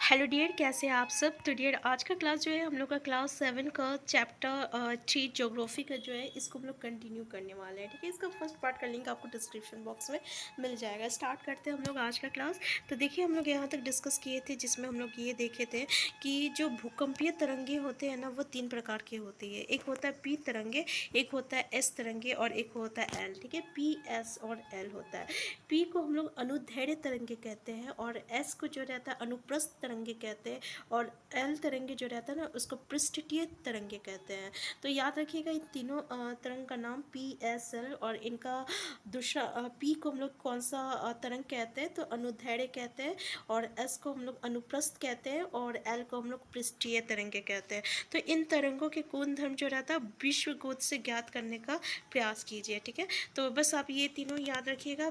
Hello dear, कैसे हैं आप सब। तो डियर, आज का क्लास जो है हम लोग का क्लास 7 का चैप्टर 3 ज्योग्राफी का जो है इसको हम लोग कंटिन्यू करने वाले हैं। ठीक है, इसका फर्स्ट पार्ट का लिंक आपको डिस्क्रिप्शन बॉक्स में मिल जाएगा। स्टार्ट करते हैं हम लोग आज का क्लास। तो देखिए, हम लोग यहाँ तक डिस्कस किए थे जिसमें हम लोग ये देखे थे कि जो भूकंपीय तरंगे होते हैं ना, वो 3 प्रकार के होती है। एक होता है पी तरंगे, एक होता है एस तरंगे और एक होता है एल। ठीक है, पी, एस और एल होता है। पी को हम लोग अनुदैर्ध्य तरंगे कहते हैं और एस को जो रहता है अनुप्रस्थ तरंगे कहते हैं और एल तरंगे जो रहता है ना उसको पृष्ठीय तरंगे कहते हैं। तो याद रखिएगा इन तीनों तरंग का नाम पी, एस, एल। और इनका दूसरा पी को हम लोग कौन सा तरंग कहते हैं तो अनुदैर्ध्य कहते हैं, और एस को हम लोग अनुप्रस्थ कहते हैं और एल को हम लोग पृष्ठीय तरंगे कहते हैं। तो इन तरंगों के गुण धर्म जो रहता है विश्व कोश से ज्ञात करने का प्रयास कीजिए। ठीक है, तो बस आप ये तीनों याद रखिएगा।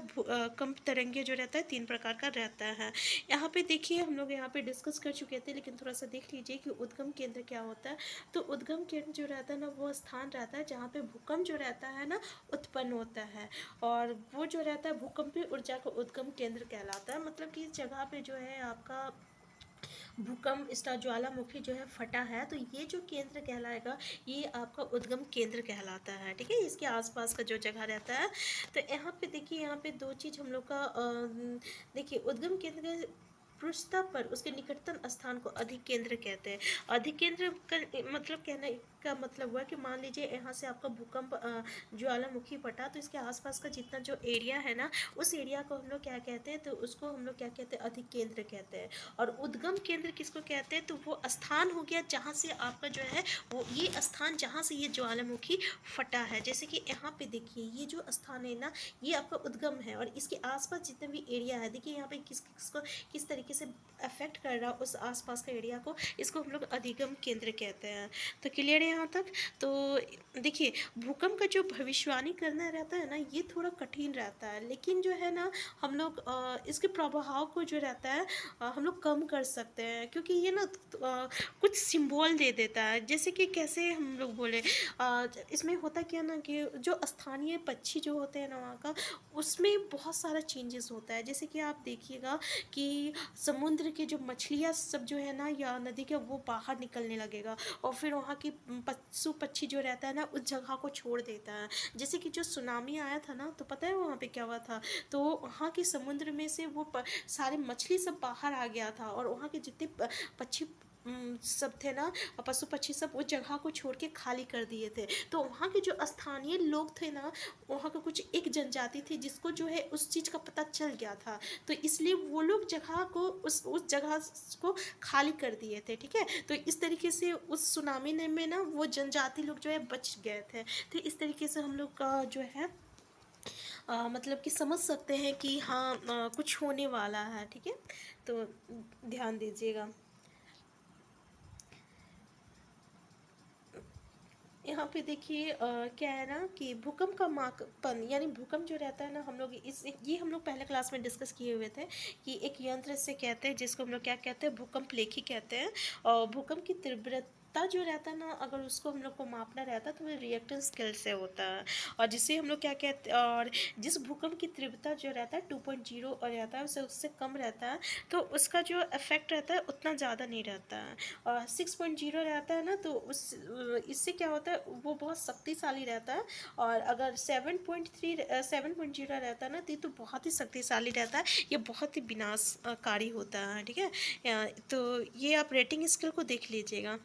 कंप तरंगे जो रहता है 3 प्रकार का रहता है। यहाँ पे देखिए, हम लोग यहाँ पे डिस्कस कर चुके थे, लेकिन थोड़ा सा देख लीजिए कि उद्गम केंद्र क्या होता है। तो उद्गम केंद्र जो रहता है ना, वो स्थान रहता है जहाँ पे भूकंप जो रहता है ना उत्पन्न होता है, और वो जो रहता है भूकंपीय ऊर्जा का उद्गम केंद्र कहलाता है। मतलब कि इस जगह पे जो है आपका भूकंप स्टार ज्वालामुखी जो है फटा है, तो ये जो केंद्र कहलाएगा ये आपका उद्गम केंद्र कहलाता है। ठीक है, इसके आसपास का जो जगह रहता है। तो यहाँ पे देखिए, यहाँ पे दो चीज़ हम लोग का देखिए, उद्गम केंद्र के पृष्ठता पर उसके निकटतम स्थान को अधिक केंद्र कहते हैं। अधिक केंद्र का मतलब कहने का मतलब हुआ कि मान लीजिए यहाँ से आपका भूकंप ज्वालामुखी फटा, तो इसके आसपास का जितना जो एरिया है ना, उस एरिया को हम लोग क्या कहते हैं, तो उसको हम लोग क्या कहते हैं, अधिक केंद्र कहते हैं। और उद्गम केंद्र किसको कहते हैं, तो वो स्थान हो गया जहाँ से आपका जो है वो ये स्थान जहाँ से ये ज्वालामुखी फटा है। जैसे कि यहाँ पे देखिए, ये जो स्थान है ना, ये आपका उद्गम है, और इसके आसपास जितना भी एरिया है, देखिए यहाँ पे किसको किस तरीके से अफेक्ट कर रहा है उस आसपास का एरिया को, इसको हम लोग अधिगम केंद्र कहते हैं। तो क्लियर है यहाँ तक। तो देखिए, भूकंप का जो भविष्यवाणी करना रहता है ना, ये थोड़ा कठिन रहता है, लेकिन जो है ना हम लोग इसके प्रभाव को जो रहता है हम लोग कम कर सकते हैं, क्योंकि ये ना कुछ सिंबल दे देता है। जैसे कि कैसे हम लोग बोले, इसमें होता क्या ना कि जो स्थानीय पक्षी जो होते हैं ना वहाँ का, उसमें बहुत सारा चेंजेस होता है। जैसे कि आप देखिएगा कि समुद्र के जो मछलियाँ सब जो है ना या नदी के, वो बाहर निकलने लगेगा, और फिर वहाँ की पशु पक्षी जो रहता है ना उस जगह को छोड़ देता है। जैसे कि जो सुनामी आया था ना, तो पता है वहाँ पे क्या हुआ था, तो वहाँ के समुद्र में से वो सारे मछली सब बाहर आ गया था, और वहाँ के जितने पक्षी सब थे ना, पशु पक्षी सब उस जगह को छोड़ के खाली कर दिए थे। तो वहाँ के जो स्थानीय लोग थे ना, वहाँ का कुछ एक जनजाति थी जिसको जो है उस चीज़ का पता चल गया था, तो इसलिए वो लोग जगह को उस जगह को खाली कर दिए थे। ठीक है, तो इस तरीके से उस सुनामी में ना वो जनजाति लोग जो है बच गए थे। तो इस तरीके से हम लोग का जो है मतलब कि समझ सकते हैं कि हाँ कुछ होने वाला है। ठीक है, तो ध्यान दीजिएगा। यहाँ पे देखिए क्या है ना कि भूकंप का मापन, यानी भूकंप जो रहता है ना, हम लोग ये हम लोग पहले क्लास में डिस्कस किए हुए थे कि एक यंत्र से कहते हैं जिसको हम लोग क्या कहते हैं, भूकंप लेखी कहते हैं। और भूकंप की तीव्रता जो रहता है ना, अगर उसको हम लोग को मापना रहता है तो वो रिएक्टर स्केल से होता है, और जिसे हम लोग क्या कहते हैं, और जिस भूकंप की तीव्रता जो रहता है 2.0 और रहता है उससे कम रहता है, तो उसका जो इफेक्ट रहता है उतना ज़्यादा नहीं रहता है। और 6.0 रहता है ना, तो उस इससे क्या होता है, वो बहुत शक्तिशाली रहता है। और अगर 7.0 रहता है ना, तो ये तो बहुत ही शक्तिशाली रहता है, ये बहुत ही विनाशकारी होता है। ठीक है, तो ये आप रेटिंग स्केल को देख लीजिएगा।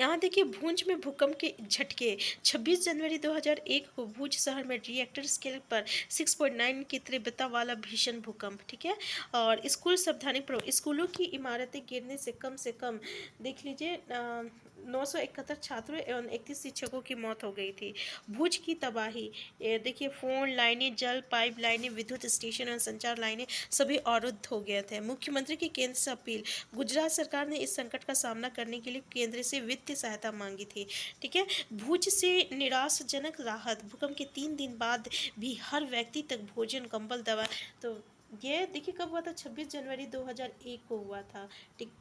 यहाँ देखिए, भूंज में भूकंप के झटके। 26 जनवरी 2001 को भूज शहर में रिएक्टर स्केल पर 6.9 की तीव्रता वाला भीषण भूकंप। ठीक है, और स्कूल सावधानी स्कूलों की इमारतें गिरने से कम देख लीजिए 971 छात्रों एवं 31 शिक्षकों की मौत हो गई थी। भूज की तबाही, देखिए फोन लाइनें, जल पाइप लाइनें, विद्युत स्टेशन और संचार लाइनें सभी अवरुद्ध हो गए थे। मुख्यमंत्री की केंद्र से अपील। गुजरात सरकार ने इस संकट का सामना करने के लिए केंद्र से वित्तीय सहायता मांगी थी। ठीक है, भूज से निराशाजनक राहत। भूकंप के 3 दिन बाद भी हर व्यक्ति तक भोजन, कंबल, दवा। तो ये देखिए कब हुआ था, 26 जनवरी 2001 को हुआ था। ठीक,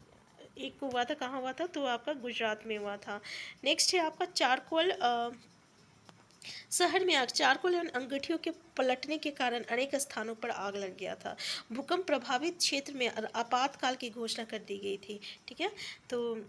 एक को हुआ था, कहाँ हुआ था, तो आपका गुजरात में हुआ था। नेक्स्ट है आपका चारकोल शहर में आग, चारकोल एवं अंगीठियों के पलटने के कारण अनेक स्थानों पर आग लग गया था। भूकंप प्रभावित क्षेत्र में आपातकाल की घोषणा कर दी गई थी। ठीक है, तो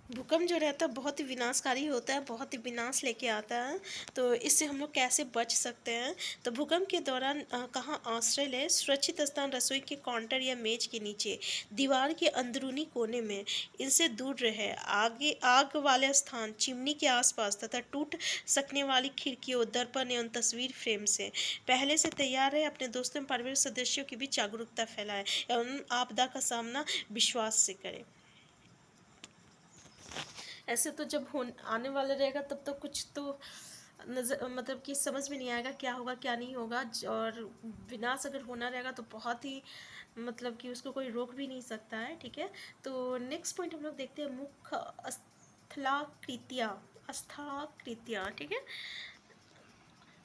भूकंप जो रहता है बहुत ही विनाशकारी होता है, बहुत ही विनाश लेके आता है। तो इससे हम लोग कैसे बच सकते हैं? तो भूकंप के दौरान कहाँ आश्रय लें? सुरक्षित स्थान रसोई के काउंटर या मेज के नीचे, दीवार के अंदरूनी कोने में, इनसे दूर रहे। आगे आग वाले स्थान, चिमनी के आसपास तथा टूट सकने वाली खिड़कियों, दर्पण एवं तस्वीर फ्रेम से पहले से तैयार रहे। अपने दोस्तों एवं परिवार सदस्यों की भी जागरूकता फैलाएं एवं आपदा का सामना विश्वास से करें। ऐसे तो जब हो आने वाला रहेगा तब तो कुछ तो नज़र मतलब कि समझ में नहीं आएगा क्या होगा क्या नहीं होगा। और विनाश अगर होना रहेगा तो बहुत ही मतलब कि उसको कोई रोक भी नहीं सकता है। ठीक है, तो नेक्स्ट पॉइंट हम लोग देखते हैं मुख्य अस्थाकृतियाँ। ठीक है,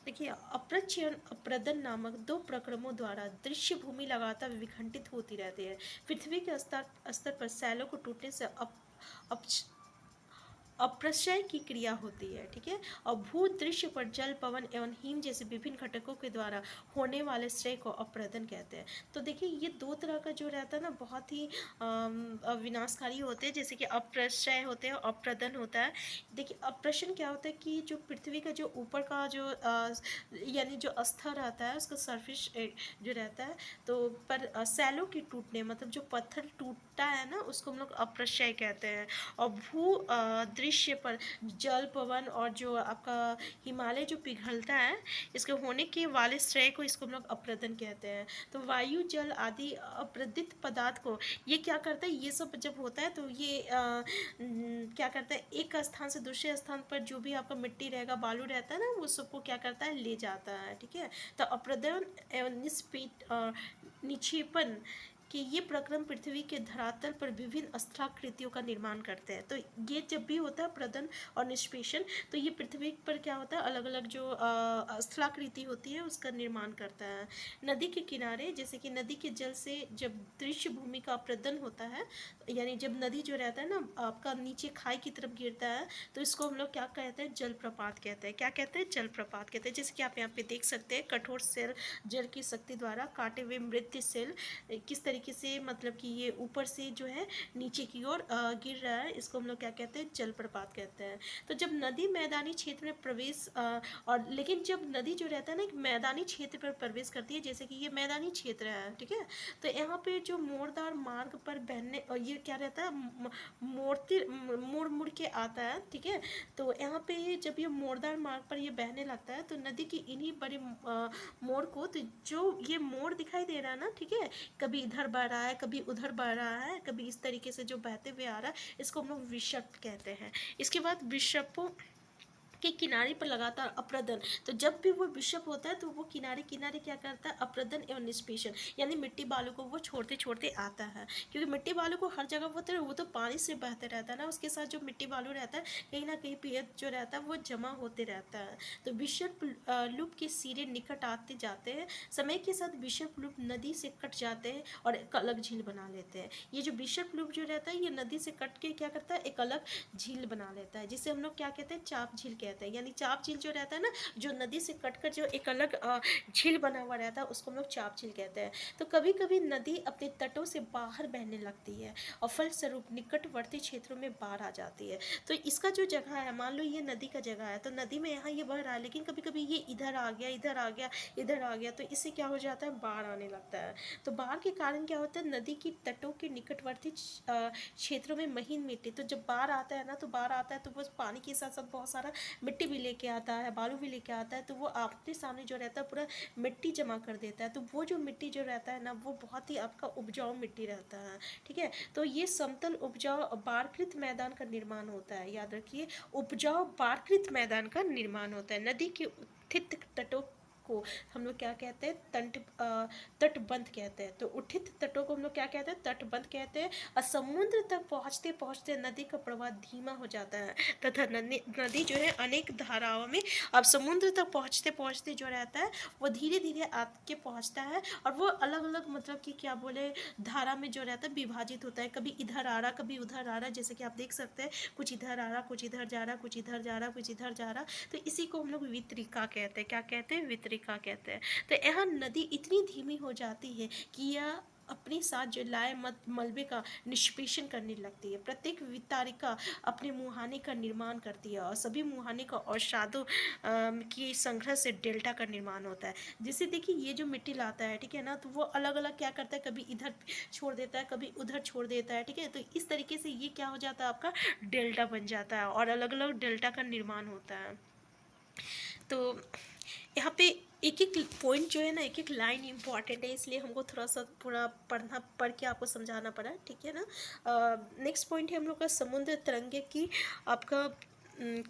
देखिए अप्रच्यन अप्रदन नामक दो प्रक्रमों द्वारा दृश्य भूमि लगातार विखंडित होती रहती है। पृथ्वी के स्तर पर सैलों को टूटने से अप्रशय की क्रिया होती है। ठीक है, और भू दृश्य पर जल, पवन एवं हिम जैसे विभिन्न घटकों के द्वारा होने वाले श्रेय को अप्रदन कहते हैं। तो देखिए ये दो तरह का जो रहता है ना बहुत ही विनाशकारी होते हैं, जैसे कि अप्रशय होते हैं, अप्रदन होता है। देखिए अप्रशन क्या होता है कि जो पृथ्वी का जो ऊपर का जो यानी जो स्तर रहता है उसका सरफेस जो रहता है, तो पर सैलों की टूटने मतलब जो पत्थर टूटता है ना उसको हम लोग अप्रशय कहते हैं। और भू दृश्य पर जल, पवन और जो आपका हिमालय जो पिघलता है इसके होने के वाले श्रेय को इसको हम लोग अप्रदन कहते हैं। तो वायु, जल आदि अप्रदित पदार्थ को ये क्या करता है, ये सब जब होता है तो ये क्या करता है एक स्थान से दूसरे स्थान पर जो भी आपका मिट्टी रहेगा, बालू रहता है ना, वो सबको क्या करता है ले जाता है। ठीक है, तो अप्रदन एवं निक्षेपण कि ये प्रक्रम पृथ्वी के धरातल पर विभिन्न स्थलाकृतियों का निर्माण करते हैं। तो ये जब भी होता है प्रदन और निष्पेषण, तो ये पृथ्वी पर क्या होता है अलग अलग जो स्थलाकृति होती है उसका निर्माण करता है। नदी के किनारे, जैसे कि नदी के जल से जब दृश्य भूमि का प्रदन होता है, यानी जब नदी जो रहता है ना आपका नीचे खाई की तरफ गिरता है, तो इसको हम लोग क्या कहते हैं, जलप्रपात कहते हैं। क्या कहते हैं, जलप्रपात कहते हैं। जैसे कि आप यहाँ पे देख सकते हैं कठोर सेल जल की शक्ति द्वारा काटे हुए मृत सेल किस तरीके से मतलब कि ये ऊपर से जो है नीचे की ओर गिर रहा है, इसको हम लोग क्या कहते हैं, जलप्रपात कहते हैं। तो जब नदी मैदानी क्षेत्र में प्रवेश और लेकिन जब नदी जो रहता है ना एक मैदानी क्षेत्र पर प्रवेश करती है, जैसे कि ये मैदानी क्षेत्र है, ठीक है, तो यहाँ पे जो मोड़दार मार्ग पर बहने और ये क्या रहता है मुड़ मुड़ के आता है। ठीक है, तो यहाँ पे जब ये मोड़दार मार्ग पर ये बहने लगता है तो नदी की इन्हीं बड़े मोड़ को, तो जो ये मोड़ दिखाई दे रहा है ना, ठीक है, कभी इधर बह रहा है, कभी उधर बह रहा है, कभी इस तरीके से जो बहते हुए आ रहा है, इसको हम लोग विषप कहते हैं। इसके बाद विषपों के किनारे पर लगातार अप्रदन, तो जब भी वो बिशप होता है तो वो किनारे किनारे क्या करता है, अप्रदन एवं निष्पेषण, यानी मिट्टी बालू को वो छोड़ते छोड़ते आता है। क्योंकि मिट्टी बालू को हर जगह होता है वो तो पानी से बहते रहता है ना, उसके साथ जो मिट्टी बालू रहता है कहीं ना कहीं पीएच जो रहता है वो जमा होते रहता है। तो बिशप लूप के सिरे निकट आते जाते हैं, समय के साथ बिशप लूप नदी से कट जाते हैं और एक अलग झील बना लेते हैं। ये जो बिशप लूप जो रहता है ये नदी से कट के क्या करता है, एक अलग झील बना लेता है, जिसे हम लोग क्या कहते हैं, चाप झील कहते हैं। यानी चाप झील जो रहता है ना, जो नदी से कटकर जो एक अलग झील बना हुआ रहता है उसको हम लोग चाप झील कहते हैं। तो कभी कभी नदी अपने तटों से बाहर बहने लगती है और फलस्वरूप निकटवर्ती क्षेत्रों में बाढ़ आ जाती है। तो इसका जो जगह है, मान लो ये नदी का जगह है, तो नदी में यहाँ ये बह रहा है, लेकिन कभी कभी ये इधर आ गया, इधर आ गया, इधर आ गया, तो इससे क्या हो जाता है, बाढ़ आने लगता है। तो बाढ़ के कारण क्या होता है, नदी की तटों के निकटवर्ती क्षेत्रों में महीन मिट्टी, तो जब बाढ़ आता है ना, तो बाढ़ आता है तो वो पानी के साथ साथ बहुत सारा मिट्टी भी लेके आता है, बालू भी लेके आता है, तो वो आपके सामने जो रहता है पूरा मिट्टी जमा कर देता है। तो वो जो मिट्टी जो रहता है ना वो बहुत ही आपका उपजाऊ मिट्टी रहता है। ठीक है, तो ये समतल उपजाऊ बाढ़कृत मैदान का निर्माण होता है। याद रखिए, उपजाऊ बाढ़कृत मैदान का निर्माण होता है। नदी के उत्थित तटों को हम लोग क्या कहते हैं, तटबंध कहते हैं। तो उठित तटों को हम लोग क्या कहते हैं, तटबंध कहते हैं। और समुद्र तक पहुँचते पहुँचते नदी का प्रवाह धीमा हो जाता है तथा नदी जो है अनेक धाराओं में, अब समुद्र तक पहुँचते पहुँचते जो रहता है वो धीरे धीरे आगे पहुँचता है, और वो अलग अलग मतलब कि क्या बोले, धारा में जो रहता है विभाजित होता है। कभी इधर आ रहा, कभी उधर आ रहा, जैसे कि आप देख सकते हैं, कुछ इधर आ रहा, कुछ इधर जा रहा, कुछ इधर जा रहा, कुछ इधर जा रहा। तो इसी को हम लोग वितरिका कहते हैं। क्या कहते हैं, वितरिका कहते हैं। तो यहाँ नदी इतनी धीमी हो जाती है कि यह अपने साथ जो लाए मलबे का निष्पेषण करने लगती है। प्रत्येक वितारिका अपने मुहाने का निर्माण करती है, और सभी मुहाने का अवसादों की संग्रह से डेल्टा का निर्माण होता है। जैसे देखिए ये जो मिट्टी लाता है, ठीक है ना, तो वो अलग अलग क्या करता है, कभी इधर छोड़ देता है, कभी उधर छोड़ देता है, ठीक है। तो इस तरीके से ये क्या हो जाता है, आपका डेल्टा बन जाता है, और अलग अलग डेल्टा का निर्माण होता है। तो यहाँ पे एक एक पॉइंट जो है ना, एक एक लाइन इंपॉर्टेंट है, इसलिए हमको थोड़ा सा पूरा पढ़ के आपको समझाना पड़ा, ठीक है ना। नेक्स्ट पॉइंट है हम लोग का समुद्र तरंगे की आपका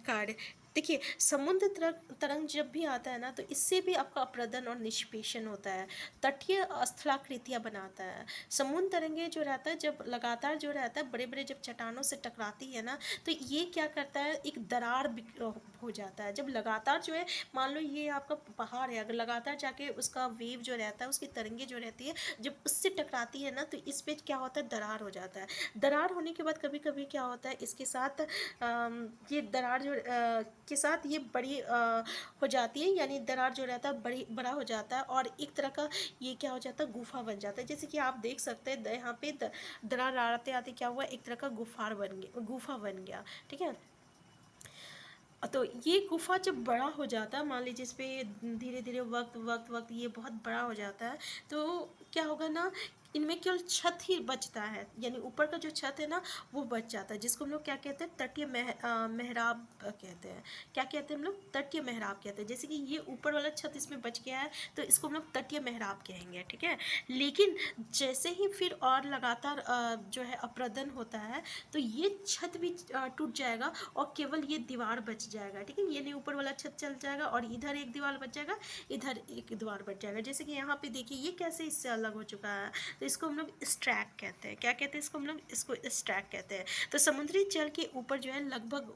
कार्य। देखिए समुद्र तरंग जब भी आता है ना, तो इससे भी आपका अप्रदन और निष्पेषण होता है, तटीय स्थलाकृतियाँ बनाता है। समुद्र तरंगे जो रहता है, जब लगातार जो रहता है बड़े बड़े जब चट्टानों से टकराती है ना, तो ये क्या करता है, एक दरार हो जाता है। जब लगातार जो है, मान लो ये आपका पहाड़ है, अगर लगातार जाके उसका वेव जो रहता है, उसकी तरंगे जो रहती है, जब उससे टकराती है ना, तो इस पे क्या होता है, दरार हो जाता है। दरार होने के बाद कभी कभी क्या होता है, इसके साथ ये दरार जो के साथ ये बड़ी हो जाती है, यानी दरार जो रहता है बड़ा हो जाता है, और एक तरह का ये क्या हो जाता है, गुफा बन जाता है। जैसे कि आप देख सकते हैं यहाँ पे दरार आते आते क्या हुआ, एक तरह का गुफा बन गया, ठीक है। तो ये गुफा जब बड़ा हो जाता है, मान लीजिए इस पे धीरे धीरे वक्त ये बहुत बड़ा हो जाता है, तो क्या होगा ना, इनमें केवल छत ही बचता है, यानी ऊपर का जो छत है ना वो बच जाता है, जिसको हम लोग क्या कहते हैं, तटीय मेहराब कहते हैं। क्या कहते हैं हम लोग, तटीय मेहराब कहते हैं। जैसे कि ये ऊपर वाला छत इसमें बच गया है, तो इसको हम लोग तटीय मेहराब कहेंगे, ठीक है। लेकिन जैसे ही फिर और लगातार जो है अप्रदन होता है, तो ये छत भी टूट जाएगा, और केवल ये दीवार बच जाएगा, ठीक है। ये नहीं, ऊपर वाला छत चल जाएगा, और इधर एक दीवार बच जाएगा, इधर एक दीवार बच जाएगा। जैसे कि यहाँ पे देखिए ये कैसे इससे अलग हो चुका है, तो इसको हम लोग स्ट्रैक कहते हैं। क्या कहते हैं इसको, हम लोग इसको स्ट्रैक कहते हैं। तो समुद्री जल के ऊपर जो है लगभग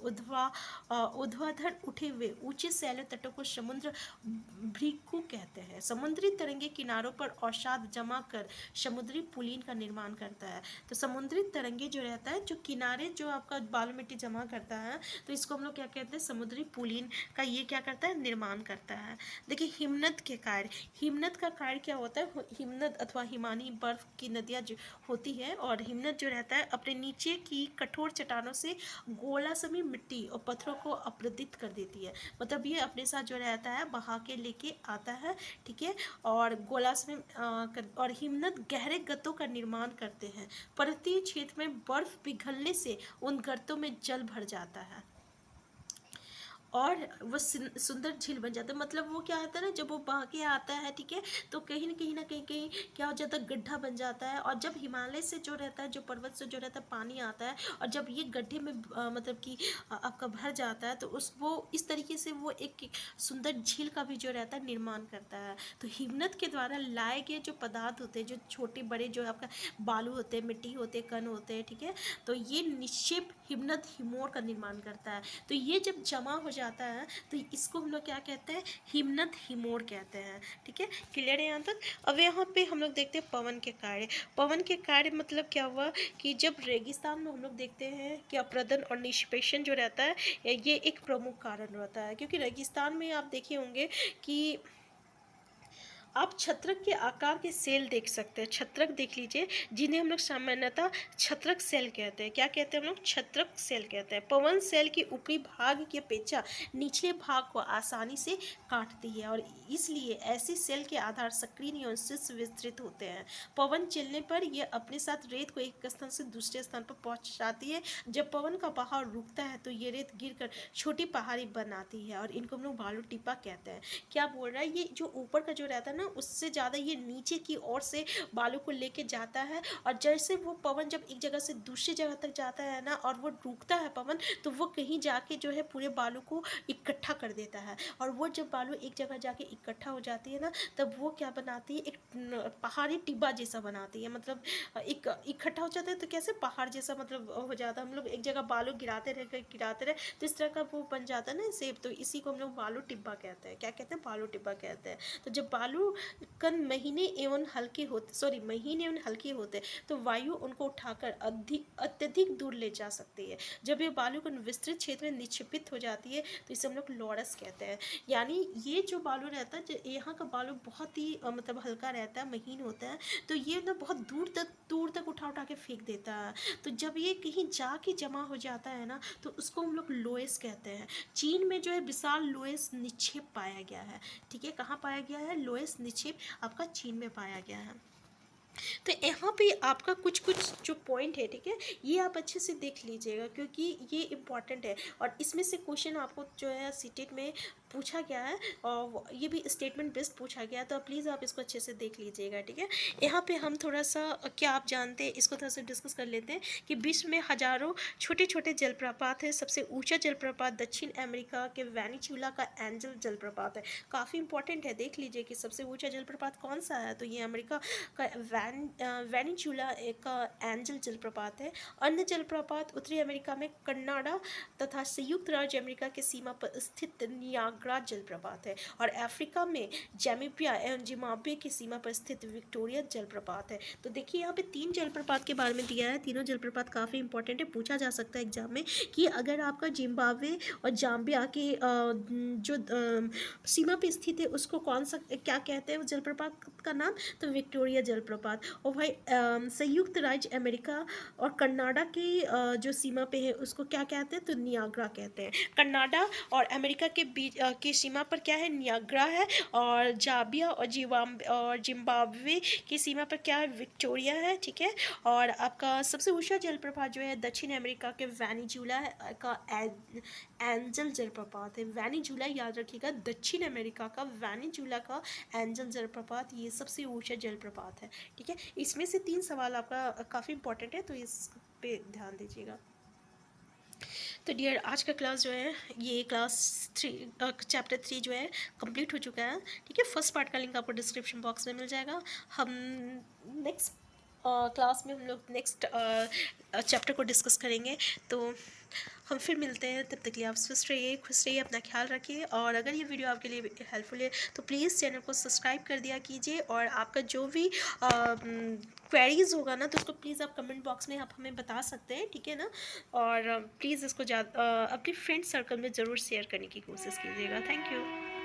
ऊर्ध्वाधर उठे हुए ऊंचे सैल तटों को समुद्र भृकु कहते हैं। समुद्री तरंगे किनारों पर अवसाद जमा कर समुद्री पुलिन का निर्माण करता है। तो समुद्री तरंगे जो रहता है, जो किनारे जो आपका बालू मिट्टी जमा करता है, तो इसको हम लोग क्या कहते हैं, समुद्री पुलिन का ये क्या करता है, निर्माण करता है। देखिए हिमनद के कार्य, हिमनद का कार्य क्या होता है, हिमनद अथवा हिमानी बर्फ की नदियाँ जो होती है, और हिमनद जो रहता है अपने नीचे की कठोर चट्टानों से गोला समी मिट्टी और पत्थरों को अपरदित कर देती है। मतलब ये अपने साथ जो रहता है बहा के लेके आता है, ठीक है। और गोला समी और हिमनद गहरे गतों का निर्माण करते हैं। पर्वतीय क्षेत्र में बर्फ पिघलने से उन गर्तों में जल भर जाता है, और वो सुंदर झील बन जाता है। मतलब वो क्या होता है ना, जब वो बह के आता है, ठीक है, तो कहीं ना कहीं क्या हो जाता है, गड्ढा बन जाता है। और जब हिमालय से जो रहता है, जो पर्वत से जो रहता है पानी आता है, और जब ये गड्ढे में मतलब कि आपका भर जाता है, तो वो इस तरीके से वो एक सुंदर झील का भी जो रहता है निर्माण करता है। तो हिमनद के द्वारा लाए गए जो पदार्थ होते हैं, जो छोटे बड़े जो आपका बालू होते हैं, मिट्टी होते हैं, कण होते हैं, ठीक है, तो ये निक्षेप हिमनद हिमोर का निर्माण करता है। तो ये जब जमा हो जाता है, तो इसको हम लोग क्या कहते हैं, हिमनद हिमोर कहते हैं, ठीक है। क्लियर है यहाँ तक। अब यहाँ पे हम लोग देखते हैं पवन के कार्य। पवन के कार्य मतलब क्या हुआ कि जब रेगिस्तान में हम लोग देखते हैं कि अप्रदन और निष्पेषण जो रहता है, ये एक प्रमुख कारण रहता है। क्योंकि रेगिस्तान में आप देखे होंगे कि आप छत्रक के आकार के सेल देख सकते हैं। छत्रक देख लीजिए, जिन्हें हम लोग सामान्यतः छत्रक सेल कहते हैं। क्या कहते हैं हम लोग, छत्रक सेल कहते हैं। पवन सेल के ऊपरी भाग की अपेक्षा निचले भाग को आसानी से काटती है, और इसलिए ऐसी सेल के आधार सक्रिय एवं शीर्ष विस्तृत होते हैं। पवन चलने पर यह अपने साथ रेत को एक स्थान से दूसरे स्थान पर पहुंचाती है। जब पवन का बहाव रुकता है, तो ये रेत गिरकर छोटी पहाड़ी बनाती है, और इनको हम लोग बालू टिप्पा कहते हैं। क्या बोल रहा है, ये जो ऊपर का जो रहता है ना, ना उससे ज़्यादा ये नीचे की ओर से बालू को लेके जाता है। और जैसे वो पवन जब एक जगह से दूसरी जगह तक जाता है ना और वो रुकता है पवन, तो वो कहीं जाके जो है पूरे बालू को इकट्ठा कर देता है। और वो जब बालू एक जगह जाके इकट्ठा हो जाती है ना, तब वो क्या बनाती है, एक पहाड़ी टिब्बा जैसा बनाती है। मतलब एक इकट्ठा हो जाता है तो कैसे पहाड़ जैसा मतलब हो जाता है। हम लोग एक जगह बालू गिराते रहे तो इस तरह का वो बन जाता है ना सेब, तो इसी को हम लोग बालू टिब्बा कहते हैं। क्या कहते हैं? बालू टिब्बा कहते हैं। तो जब बालू कण महीने एवं हल्के होते तो वायु उनको उठाकर अत्यधिक दूर ले जा सकती है। जब ये बालू कण विस्तृत क्षेत्र में निक्षेपित हो जाती है तो इसे हम लोग लॉरस कहते हैं। यानी ये जो बालू रहता है, यहाँ का बालू बहुत ही मतलब हल्का रहता है, महीन होता है, तो ये ना बहुत दूर तक उठा उठा के फेंक देता है। तो जब ये कहीं जाके जमा हो जाता है ना, तो उसको हम लोग लोएस कहते हैं। चीन में जो है विशाल लोएस निक्षेप पाया गया है। ठीक है, कहाँ पाया गया है? लोएस निक्षेप आपका चीन में पाया गया है। तो यहाँ पे आपका कुछ कुछ जो पॉइंट है, ठीक है, ये आप अच्छे से देख लीजिएगा क्योंकि ये इम्पॉर्टेंट है। और इसमें से क्वेश्चन आपको जो है सीटेट में पूछा गया है और ये भी स्टेटमेंट बेस्ड पूछा गया है, तो प्लीज़ आप इसको अच्छे से देख लीजिएगा। ठीक है, यहाँ पे हम थोड़ा सा क्या आप जानते हैं इसको थोड़ा सा डिस्कस कर लेते हैं कि विश्व में हजारों छोटे छोटे जलप्रपात है। सबसे ऊंचा जलप्रपात दक्षिण अमेरिका के वेनेजुएला का एंजल जलप्रपात है। काफ़ी इंपॉर्टेंट है, देख लीजिए कि सबसे ऊंचा जलप्रपात कौन सा है, तो ये अमेरिका का वेनेजुएला का एंजल जलप्रपात है। अन्य जलप्रपात उत्तरी अमेरिका में कनाडा तथा संयुक्त राज्य अमेरिका के सीमा पर स्थित नियाग्रा जलप्रपात है। और अफ्रीका में जामीबिया एवं जिम्बाब्वे की सीमा पर स्थित विक्टोरिया जलप्रपात है। तो देखिए यहाँ पे 3 जलप्रपात के बारे में दिया है। तीनों जलप्रपात काफ़ी इंपॉर्टेंट है, पूछा जा सकता है एग्जाम में कि अगर आपका जिम्बाब्वे और जाम्बिया की जो सीमा पे स्थित है उसको कौन सा क्या कहते हैं, उस जलप्रपात का नाम, तो विक्टोरिया जलप्रपात। और भाई संयुक्त राज्य अमेरिका और कनाडा की जो सीमा पे है उसको क्या कहते हैं, तो नियाग्रा कहते हैं। कनाडा और अमेरिका के बीच की सीमा पर क्या है, नियाग्रा है। और जाम्बिया और जिम्बाब्वे की सीमा पर क्या है, विक्टोरिया है। ठीक है, और आपका सबसे ऊंचा जलप्रपात जो है दक्षिण अमेरिका के वेनेजुएला का एंजल जलप्रपात है। वेनेजुएला याद रखिएगा, दक्षिण अमेरिका का वेनेजुएला का एंजल जलप्रपात ये सबसे ऊंचा जलप्रपात है। ठीक है, इसमें से 3 सवाल आपका काफ़ी इंपॉर्टेंट है, तो इस पे ध्यान दीजिएगा। तो डियर, आज का क्लास जो है ये क्लास 3 चैप्टर 3 जो है कंप्लीट हो चुका है। ठीक है, फर्स्ट पार्ट का लिंक आपको डिस्क्रिप्शन बॉक्स में मिल जाएगा। हम नेक्स्ट क्लास में हम लोग नेक्स्ट चैप्टर को डिस्कस करेंगे। तो हम फिर मिलते हैं, तब तक के लिए आप स्वस्थ रहिए, खुश रहिए, अपना ख्याल रखिए। और अगर ये वीडियो आपके लिए हेल्पफुल है तो प्लीज़ चैनल को सब्सक्राइब कर दिया कीजिए। और आपका जो भी क्वेरीज़ होगा ना, तो उसको प्लीज़ आप कमेंट बॉक्स में आप हमें बता सकते हैं। ठीक है ना, और प्लीज़ इसको अपने फ्रेंड सर्कल में ज़रूर शेयर करने की कोशिश कीजिएगा। Thank you.